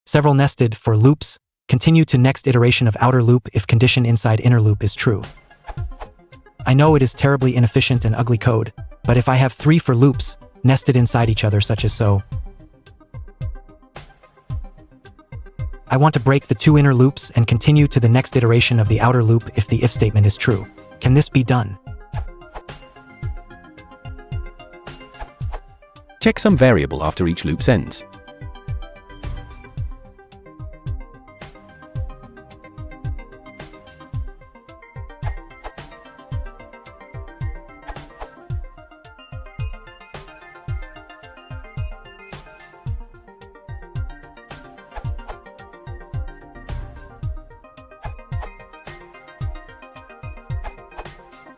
Several nested for loops. Continue to next iteration of outer loop if condition inside inner loop is true. I know it is terribly inefficient and ugly code, but if I have 3 for loops, nested inside each other such as so, I want to break the 2 inner loops and continue to the next iteration of the outer loop if the if statement is true. Can this be done? Check some variable after each loop ends.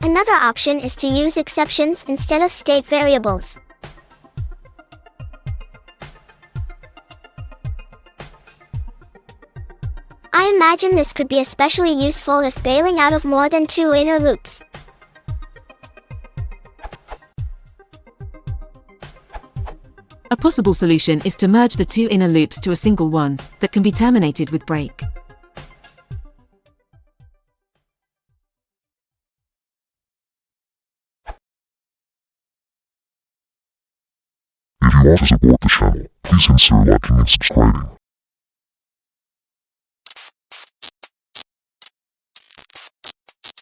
Another option is to use exceptions instead of state variables. I imagine this could be especially useful if bailing out of more than 2 inner loops. A possible solution is to merge the 2 inner loops to a single one that can be terminated with break. If you want to support the channel, please consider liking and subscribing.